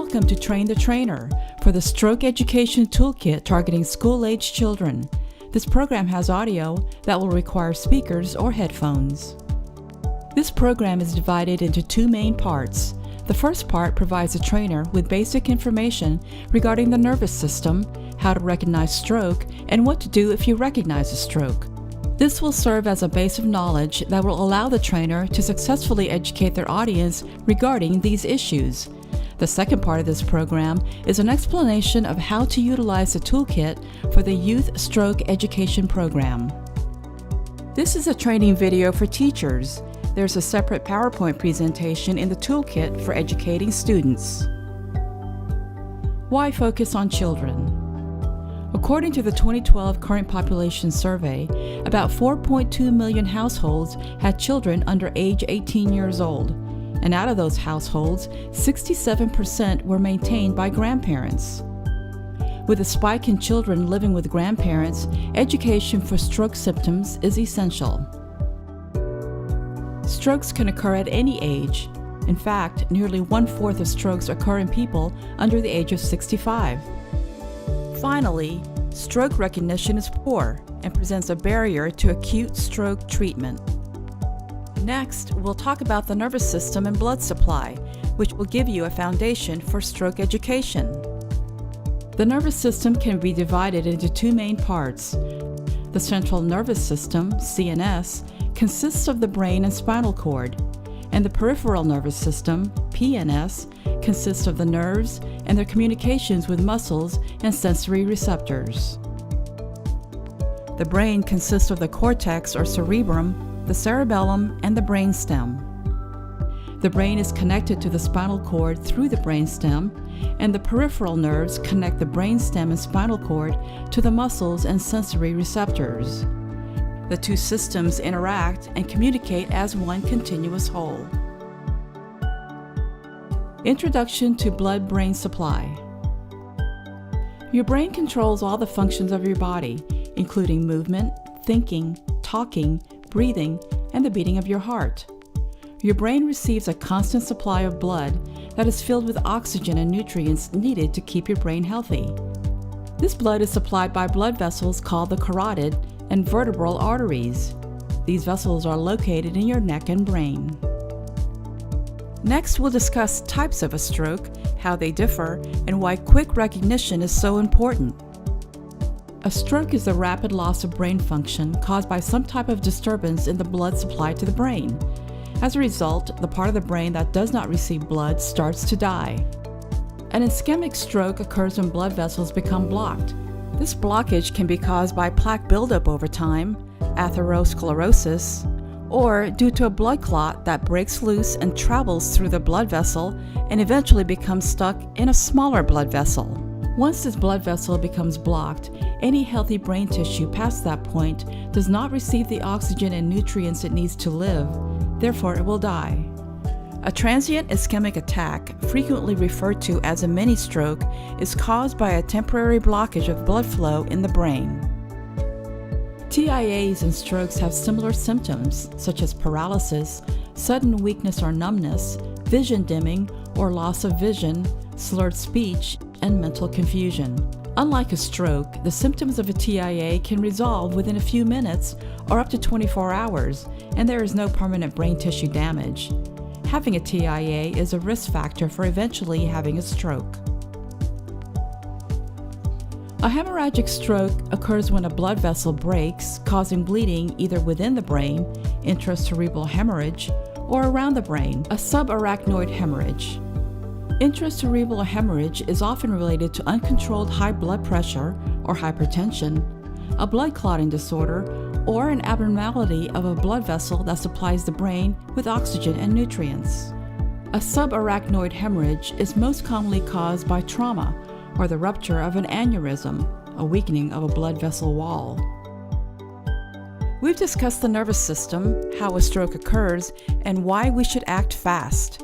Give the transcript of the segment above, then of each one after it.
Welcome to Train the Trainer for the Stroke Education Toolkit targeting school-aged children. This program has audio that will require speakers or headphones. This program is divided into two main parts. The first part provides a trainer with basic information regarding the nervous system, how to recognize stroke, and what to do if you recognize a stroke. This will serve as a base of knowledge that will allow the trainer to successfully educate their audience regarding these issues. The second part of this program is an explanation of how to utilize the toolkit for the Youth Stroke Education Program. This is a training video for teachers. There's a separate PowerPoint presentation in the toolkit for educating students. Why focus on children? According to the 2012 Current Population Survey, about 4.2 million households had children under age 18 years old, and out of those households, 67% were maintained by grandparents. With a spike in children living with grandparents, education for stroke symptoms is essential. Strokes can occur at any age. In fact, nearly 1/4 of strokes occur in people under the age of 65. Finally, stroke recognition is poor and presents a barrier to acute stroke treatment. Next, we'll talk about the nervous system and blood supply, which will give you a foundation for stroke education. The nervous system can be divided into two main parts. The central nervous system, CNS, consists of the brain and spinal cord, and the peripheral nervous system, PNS, consists of the nerves and their communications with muscles and sensory receptors. The brain consists of the cortex or cerebrum, the cerebellum, and the brainstem. The brain is connected to the spinal cord through the brainstem, and the peripheral nerves connect the brainstem and spinal cord to the muscles and sensory receptors. The two systems interact and communicate as one continuous whole. Introduction to blood-brain supply. Your brain controls all the functions of your body, including movement, thinking, talking, breathing, and the beating of your heart. Your brain receives a constant supply of blood that is filled with oxygen and nutrients needed to keep your brain healthy. This blood is supplied by blood vessels called the carotid and vertebral arteries. These vessels are located in your neck and brain. Next, we'll discuss types of a stroke, how they differ, and why quick recognition is so important. A stroke is the rapid loss of brain function caused by some type of disturbance in the blood supply to the brain. As a result, the part of the brain that does not receive blood starts to die. An ischemic stroke occurs when blood vessels become blocked. This blockage can be caused by plaque buildup over time, atherosclerosis, or due to a blood clot that breaks loose and travels through the blood vessel and eventually becomes stuck in a smaller blood vessel. Once this blood vessel becomes blocked, any healthy brain tissue past that point does not receive the oxygen and nutrients it needs to live, therefore it will die. A transient ischemic attack, frequently referred to as a mini stroke, is caused by a temporary blockage of blood flow in the brain. TIAs and strokes have similar symptoms, such as paralysis, sudden weakness or numbness, vision dimming or loss of vision, slurred speech, and mental confusion. Unlike a stroke, the symptoms of a TIA can resolve within a few minutes or up to 24 hours, and there is no permanent brain tissue damage. Having a TIA is a risk factor for eventually having a stroke. A hemorrhagic stroke occurs when a blood vessel breaks, causing bleeding either within the brain, intracerebral hemorrhage, or around the brain, a subarachnoid hemorrhage. Intracerebral hemorrhage is often related to uncontrolled high blood pressure or hypertension, a blood clotting disorder, or an abnormality of a blood vessel that supplies the brain with oxygen and nutrients. A subarachnoid hemorrhage is most commonly caused by trauma or the rupture of an aneurysm, a weakening of a blood vessel wall. We've discussed the nervous system, how a stroke occurs, and why we should act fast.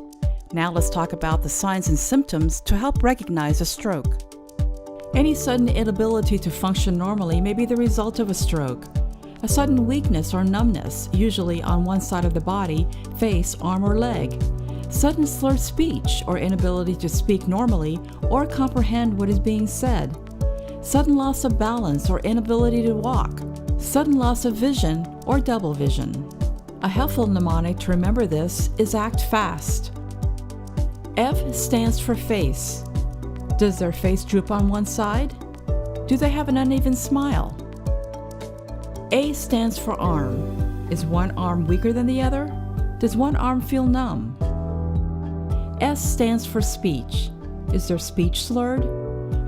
Now let's talk about the signs and symptoms to help recognize a stroke. Any sudden inability to function normally may be the result of a stroke. A sudden weakness or numbness, usually on one side of the body, face, arm, or leg. sudden slurred speech or inability to speak normally or comprehend what is being said, sudden loss of balance or inability to walk, sudden loss of vision or double vision. A helpful mnemonic to remember this is act fast. F stands for face. Does their face droop on one side? Do they have an uneven smile? A stands for arm. Is one arm weaker than the other? Does one arm feel numb? S stands for speech. Is their speech slurred?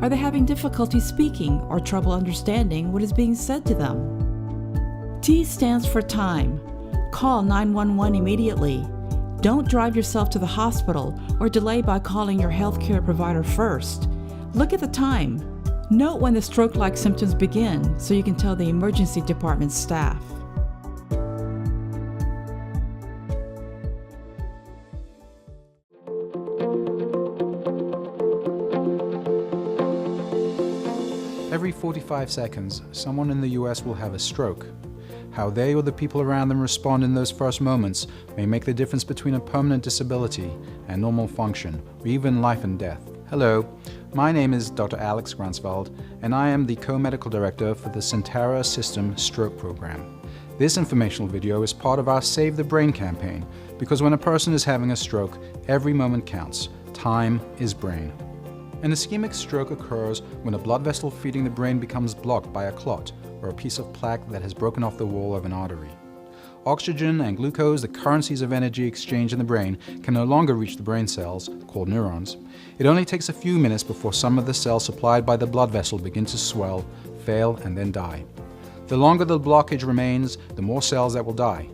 Are they having difficulty speaking or trouble understanding what is being said to them? T stands for time. Call 911 immediately. Don't drive yourself to the hospital or delay by calling your healthcare provider first. Look at the time. Note when the stroke-like symptoms begin so you can tell the emergency department staff. Every 45 seconds, someone in the US will have a stroke. How they or the people around them respond in those first moments may make the difference between a permanent disability and normal function, or even life and death. Hello, my name is Dr. Alex Gransveld, and I am the co-medical director for the Sentara System Stroke Program. This informational video is part of our Save the Brain campaign, because when a person is having a stroke, every moment counts. Time is brain. An ischemic stroke occurs when a blood vessel feeding the brain becomes blocked by a clot or a piece of plaque that has broken off the wall of an artery. Oxygen and glucose, the currencies of energy exchange in the brain, can no longer reach the brain cells, called neurons. It only takes a few minutes before some of the cells supplied by the blood vessel begin to swell, fail, and then die. The longer the blockage remains, the more cells that will die.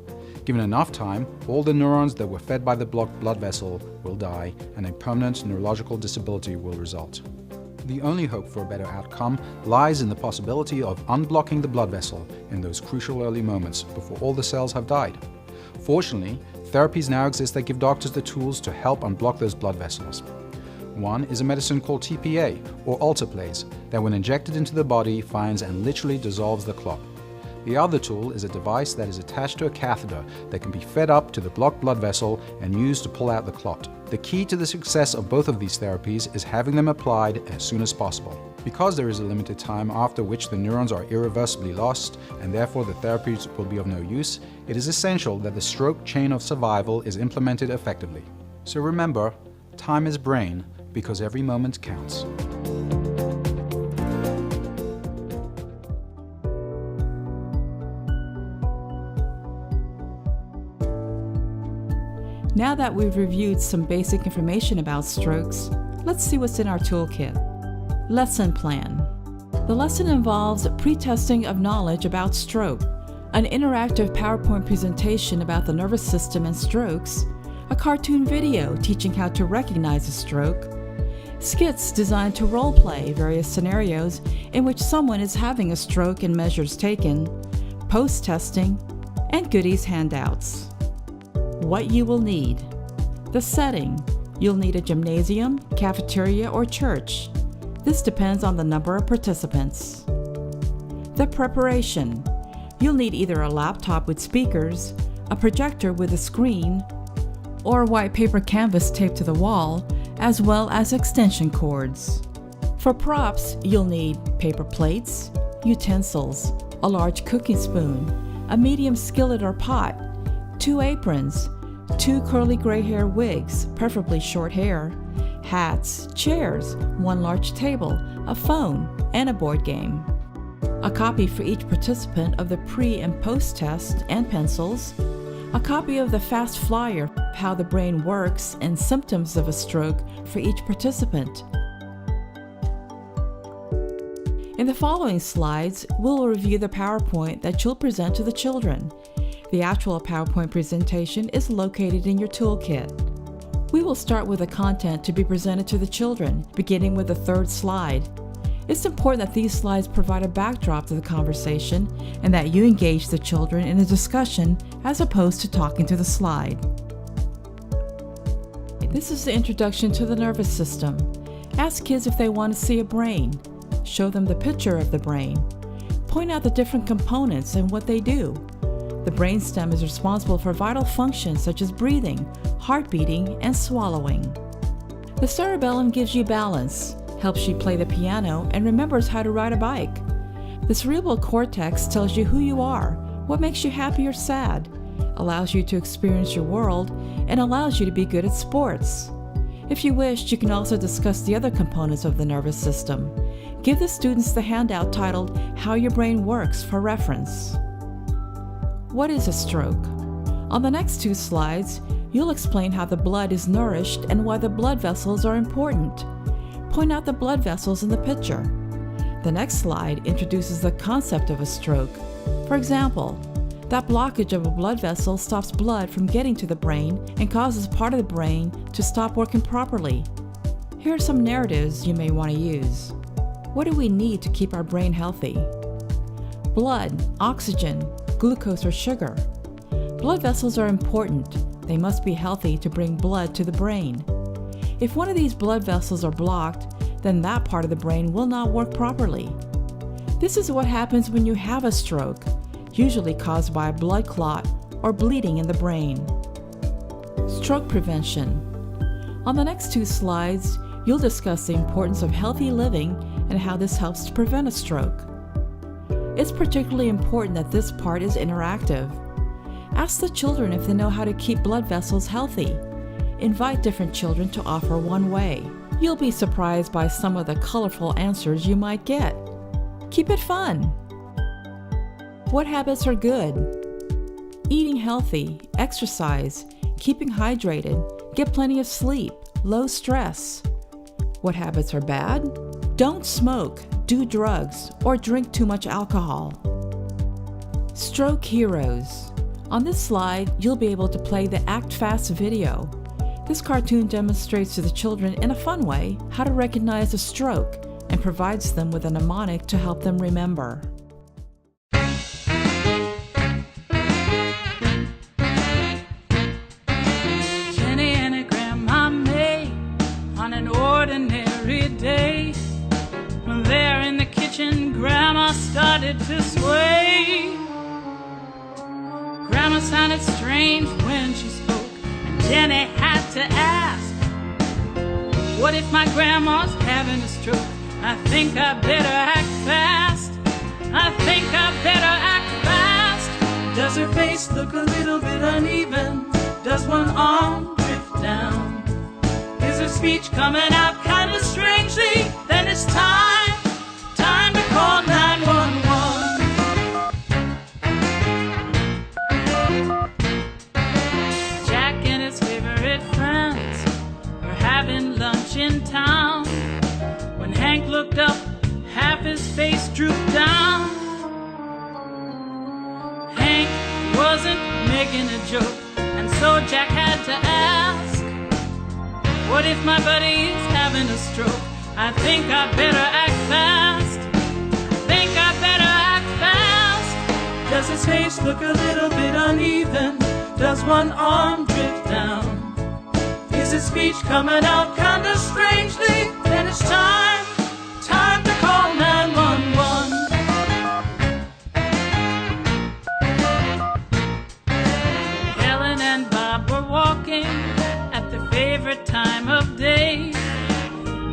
Given enough time, all the neurons that were fed by the blocked blood vessel will die, and a permanent neurological disability will result. The only hope for a better outcome lies in the possibility of unblocking the blood vessel in those crucial early moments before all the cells have died. Fortunately, therapies now exist that give doctors the tools to help unblock those blood vessels. One is a medicine called TPA, or alteplase, that when injected into the body finds and literally dissolves the clot. The other tool is a device that is attached to a catheter that can be fed up to the blocked blood vessel and used to pull out the clot. The key to the success of both of these therapies is having them applied as soon as possible. Because there is a limited time after which the neurons are irreversibly lost and therefore the therapies will be of no use, it is essential that the stroke chain of survival is implemented effectively. So remember, time is brain because every moment counts. Now that we've reviewed some basic information about strokes, let's see what's in our toolkit. Lesson plan. The lesson involves pre-testing of knowledge about stroke, an interactive PowerPoint presentation about the nervous system and strokes, a cartoon video teaching how to recognize a stroke, skits designed to role-play various scenarios in which someone is having a stroke and measures taken, post-testing, and goodies handouts. What you will need. The setting. You'll need a gymnasium, cafeteria, or church. This depends on the number of participants. The preparation. You'll need either a laptop with speakers, a projector with a screen, or a white paper canvas taped to the wall, as well as extension cords. For props, you'll need paper plates, utensils, a large cooking spoon, a medium skillet or pot, 2 aprons, 2 curly gray hair wigs, preferably short hair, hats, chairs, 1 large table, a phone, and a board game. A copy for each participant of the pre- and post-test and pencils, a copy of the fast flyer, how the brain works and symptoms of a stroke for each participant. In the following slides, we'll review the PowerPoint that you'll present to the children. The actual PowerPoint presentation is located in your toolkit. We will start with the content to be presented to the children, beginning with the 3rd slide. It's important that these slides provide a backdrop to the conversation and that you engage the children in a discussion as opposed to talking to the slide. This is the introduction to the nervous system. Ask kids if they want to see a brain. Show them the picture of the brain. Point out the different components and what they do. The brainstem is responsible for vital functions such as breathing, heart beating, and swallowing. The cerebellum gives you balance, helps you play the piano, and remembers how to ride a bike. The cerebral cortex tells you who you are, what makes you happy or sad, allows you to experience your world, and allows you to be good at sports. If you wish, you can also discuss the other components of the nervous system. Give the students the handout titled How Your Brain Works for reference. What is a stroke? On the next 2 slides, you'll explain how the blood is nourished and why the blood vessels are important. Point out the blood vessels in the picture. The next slide introduces the concept of a stroke. For example, that blockage of a blood vessel stops blood from getting to the brain and causes part of the brain to stop working properly. Here are some narratives you may want to use. What do we need to keep our brain healthy? Blood, oxygen, glucose or sugar. Blood vessels are important. They must be healthy to bring blood to the brain. If one of these blood vessels are blocked, then that part of the brain will not work properly. This is what happens when you have a stroke, usually caused by a blood clot or bleeding in the brain. Stroke prevention. On the next 2 slides, you'll discuss the importance of healthy living and how this helps to prevent a stroke. It's particularly important that this part is interactive. Ask the children if they know how to keep blood vessels healthy. Invite different children to offer one way. You'll be surprised by some of the colorful answers you might get. Keep it fun. What habits are good? Eating healthy, exercise, keeping hydrated, get plenty of sleep, low stress. What habits are bad? Don't smoke, do drugs, or drink too much alcohol. Stroke heroes. On this slide, you'll be able to play the Act Fast video. This cartoon demonstrates to the children in a fun way how to recognize a stroke and provides them with a mnemonic to help them remember. Jenny and her grandma May on an ordinary day. When there in the kitchen, Grandma started to sway. Grandma sounded strange when she spoke, and Jenny had to ask, what if my grandma's having a stroke? I think I better act fast. I think I better act fast. Does her face look a little bit uneven? Does one arm drift down? Is her speech coming out kind of strangely? Then it's time to call 911. Jack and his favorite friends were having lunch in town. When Hank looked up, half his face drooped down. Hank wasn't making a joke, and so Jack had to ask, what if my buddy's having a stroke? I think I better act fast. I think I better act fast. Does his face look a little bit uneven? Does one arm drift down? Is his speech coming out kind of strangely? Then it's time to call 911. Helen and Bob were walking at their favorite time of day.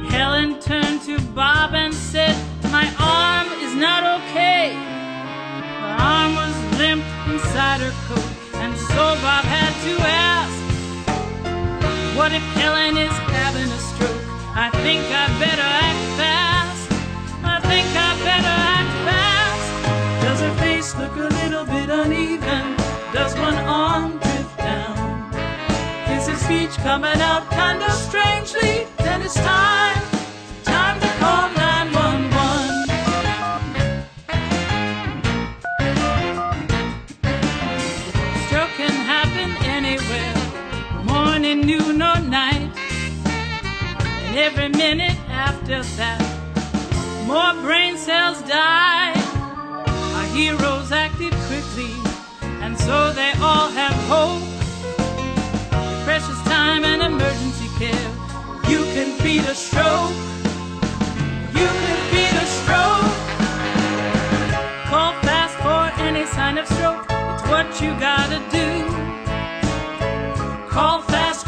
Helen turned to Bob and said, my arm is not okay. Her arm was limp inside her coat, and so Bob had to ask, what if Helen is having a stroke? I think I better act fast. I think I better act fast. Does her face look a little bit uneven? Does one arm drift down? Is her speech coming out kind of strangely? Then it's time to call 911. Stroke can happen anywhere, morning, noon, or night. And every minute after that, more brain cells die. Our heroes acted quickly, and so they all have hope. Precious time and emergency care. You can beat a stroke. You can beat a stroke. Call fast for any sign of stroke. It's what you gotta do. Call fast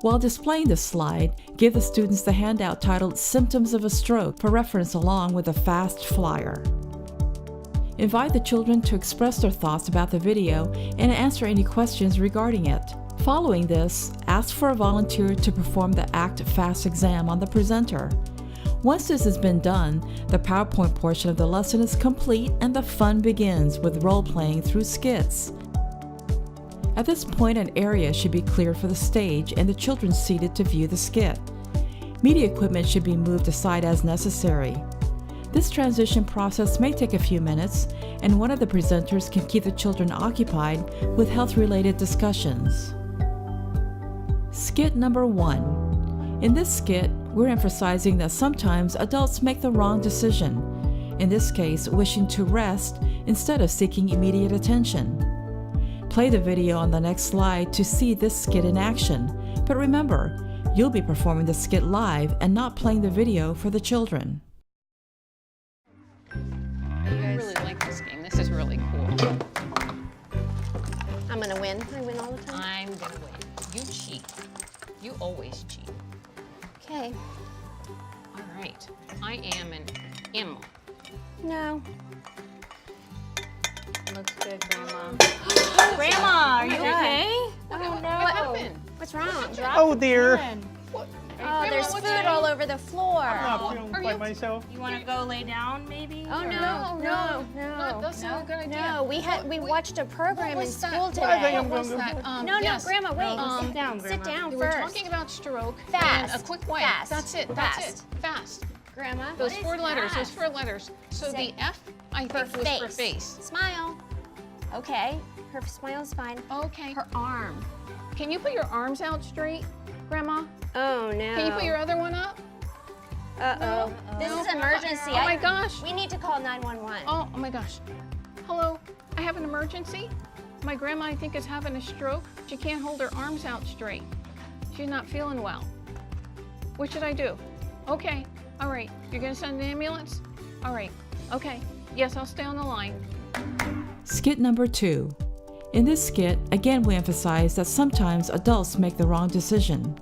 While displaying the slide, give the students the handout titled Symptoms of a Stroke for reference along with a fast flyer. Invite the children to express their thoughts about the video and answer any questions regarding it. Following this, ask for a volunteer to perform the ACT FAST exam on the presenter. Once this has been done, the PowerPoint portion of the lesson is complete and the fun begins with role-playing through skits. At this point, an area should be cleared for the stage and the children seated to view the skit. Media equipment should be moved aside as necessary. This transition process may take a few minutes, and one of the presenters can keep the children occupied with health-related discussions. Skit number 1. In this skit, we're emphasizing that sometimes adults make the wrong decision, in this case, wishing to rest instead of seeking immediate attention. Play the video on the next slide to see this skit in action, but remember, you'll be performing the skit live and not playing the video for the children. I really like this game. This is really cool. I'm gonna win. I win all the time. I'm gonna win. You cheat. You always cheat. Okay. All right. I am an animal. No. Looks good, Grandma. Grandma, are you okay? Oh, no. What happened? What's wrong? Oh dear. What? Oh, there's food all over the floor. I'm not feeling Are quite you- myself. You want to go lay down, maybe? Oh no. That's not a good idea. No, we watched a program in What's that? school I today. think I'm What was going to that? No, yes. Grandma, wait. Sit down, Sit Grandma. down We were first. talking about stroke Fast. and a quick way. Fast. That's it. Fast. That's it. Fast. Grandma, Those what is four letters. Those fast? 4 letters. So Say- the F, I think, was for face. Smile. Okay. Her smile's fine. Okay. Her arm. Can you put your arms out straight, Grandma? Oh no. Can you put your other one up? Uh-oh. This is emergency. Oh my gosh. We need to call 911. Oh my gosh. Hello, I have an emergency. My grandma, I think, is having a stroke. She can't hold her arms out straight. She's not feeling well. What should I do? Okay, all right. You're gonna send an ambulance? All right, okay. Yes, I'll stay on the line. Skit number 2. In this skit, again we emphasize that sometimes adults make the wrong decision.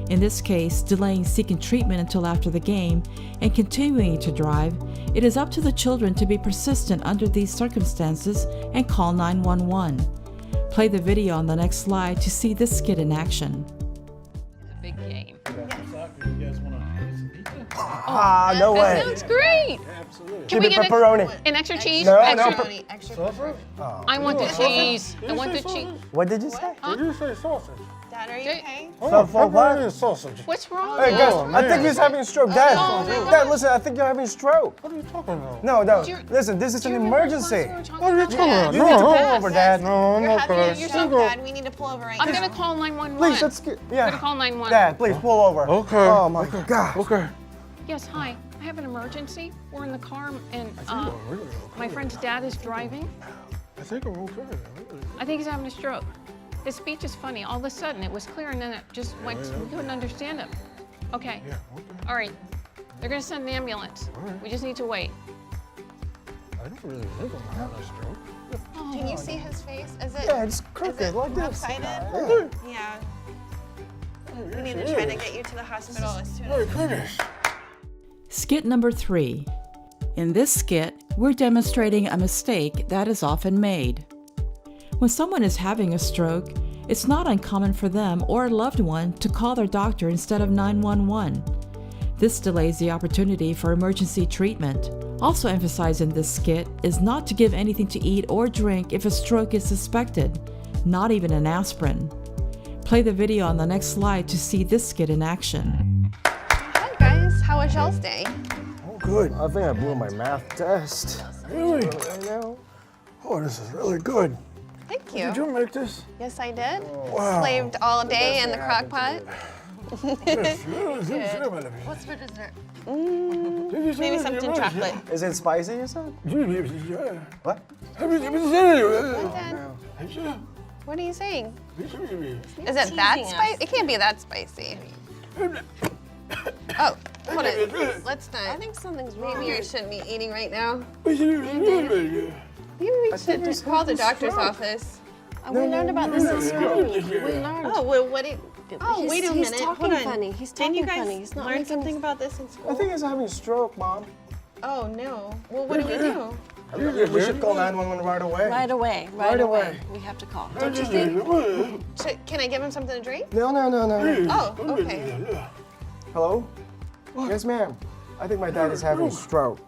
In this case, delaying seeking treatment until after the game and continuing to drive, it is up to the children to be persistent under these circumstances and call 911. Play the video on the next slide to see this skit in action. It's a big game. Ah, no That way. sounds great. Give Can we me get pepperoni. an extra cheese? No, extra, no. Extra. I want the cheese. I want the cheese. What did you say? Did you say sausage? Dad, are you Did- okay? So for what? Pepperoni and sausage. What's wrong? Hey guys, I think man. he's having a stroke. Dad, Oh, Dad, listen, I think you're having a stroke. What are you talking about? No, Do you- listen, this is Do an you remember the emergency. class we were What are you talking about? You need to pull No, over, Dad. no, I'm okay. You're So so Dad, we need to pull over right I'm now. gonna call 911. Please, let's get, I'm gonna yeah. call 911. Dad, please pull over. Okay. Oh my okay. God. Okay. Yes, hi. I have an emergency. We're in the car and I'm really okay. my friend's dad is driving. I think I'm okay. I think he's having a stroke. His speech is funny. All of a sudden it was clear and then it just went, we couldn't understand it. Okay. Yeah, okay. All right. They're gonna send an ambulance. All right. We just need to wait. I don't really think I'm having a stroke. Can you see his face? Is it Yeah, it's crooked like this. lopsided? Yeah. We need to try to get you to the hospital as soon as. Hey, goodness. Skit number 3. In this skit, we're demonstrating a mistake that is often made. When someone is having a stroke, it's not uncommon for them or a loved one to call their doctor instead of 911. This delays the opportunity for emergency treatment. Also emphasized in this skit is not to give anything to eat or drink if a stroke is suspected, not even an aspirin. Play the video on the next slide to see this skit in action. Hi guys, how was y'all's day? Oh, good. I think I blew my math test. Really? I know. Oh, this is really good. Thank you. Did you make this? Yes, I did. Wow. Slaved all day in the crock pot. What's for dessert? Maybe something chocolate. Is it spicy, you said? What? Dad, what are you saying? Is it that spicy? It can't be that spicy. Oh, hold on. Let's not. I think something's wrong. Maybe you shouldn't be eating right now. Maybe we should just call the doctor's office. We learned about this in school. We learned. Oh, well, what did... Oh, wait a minute. He's talking funny. He's talking Didn't you guys funny. He's not learn making something about this in school? I think he's having a stroke, Mom. Oh, no. Well, what do we do? We should call 911 right away. Right away. Right away. We have to call. Don't you think? Can I give him something to drink? No. Oh, okay. Hello? Yes, ma'am. I think my dad is having a stroke.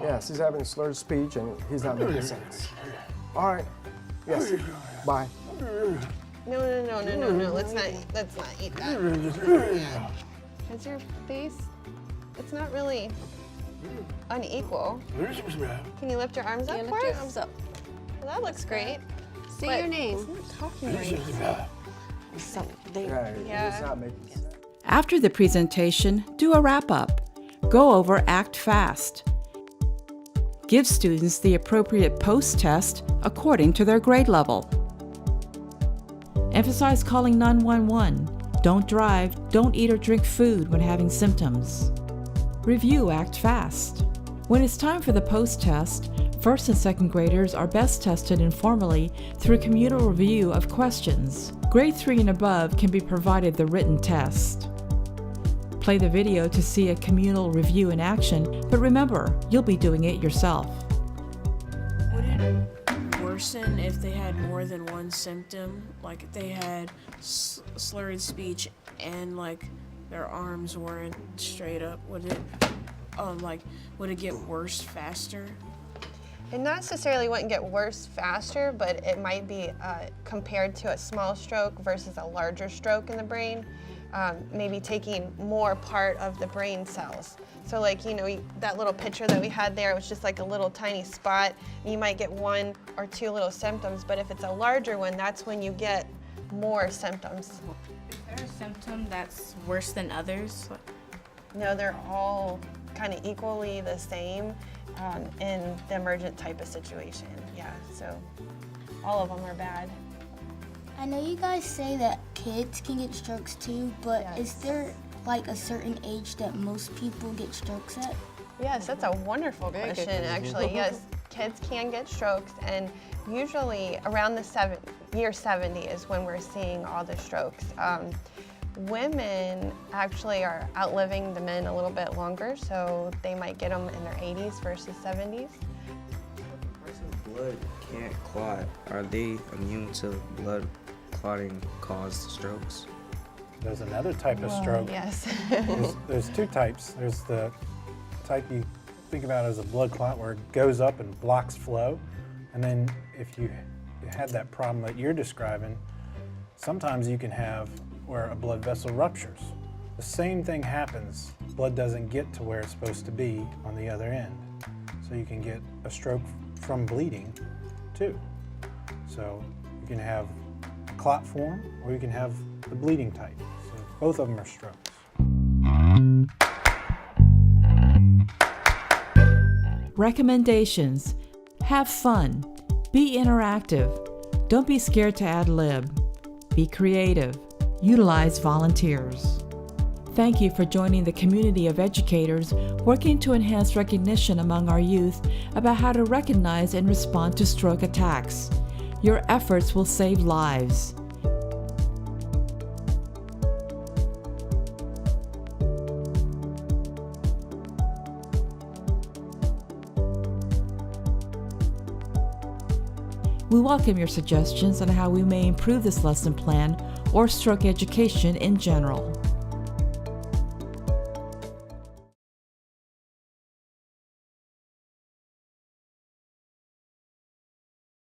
Yes, he's having slurred speech and he's not making sense. All right. Yes. Bye. No. Let's not eat that. Is your face? It's not really unequal. Can you lift your arms up for us? Lift your arms up. Well, that looks great. Say your name. It's not talking right. Yeah, he's not making sense. After the presentation, do a wrap-up. Go over Act Fast. Give students the appropriate post-test according to their grade level. Emphasize calling 911. Don't drive, don't eat or drink food when having symptoms. Review Act Fast. When it's time for the post-test, first and second graders are best tested informally through communal review of questions. Grade 3 and above can be provided the written test. Play the video to see a communal review in action, but remember, you'll be doing it yourself. Would it worsen if they had more than one symptom? Like if they had slurred speech and like their arms weren't straight up? Would it get worse faster? It not necessarily wouldn't get worse faster, but it might be compared to a small stroke versus a larger stroke in the brain. Maybe taking more part of the brain cells. So like, that little picture that we had there, it was just like a little tiny spot. You might get 1 or 2 little symptoms, but if it's a larger one, that's when you get more symptoms. Is there a symptom that's worse than others? No, they're all kind of equally the same in the emergent type of situation. Yeah, so all of them are bad. I know you guys say that kids can get strokes too, but Yes. Is there like a certain age that most people get strokes at? Yes, that's a wonderful question, actually. Yes, kids can get strokes, and usually around the year 70 is when we're seeing all the strokes. Women actually are outliving the men a little bit longer, so they might get them in their 80s versus 70s. A person's blood can't clot. Are they immune to blood clotting caused strokes? There's another type of stroke. Yes. There's 2 types. There's the type you think about as a blood clot where it goes up and blocks flow. And then if you had that problem that you're describing, sometimes you can have where a blood vessel ruptures. The same thing happens. Blood doesn't get to where it's supposed to be on the other end. So you can get a stroke from bleeding too. So you can have a clot form or you can have the bleeding type. So both of them are strokes. Recommendations. Have fun. Be interactive. Don't be scared to ad lib. Be creative. Utilize volunteers. Thank you for joining the community of educators working to enhance recognition among our youth about how to recognize and respond to stroke attacks. Your efforts will save lives. We welcome your suggestions on how we may improve this lesson plan or stroke education in general.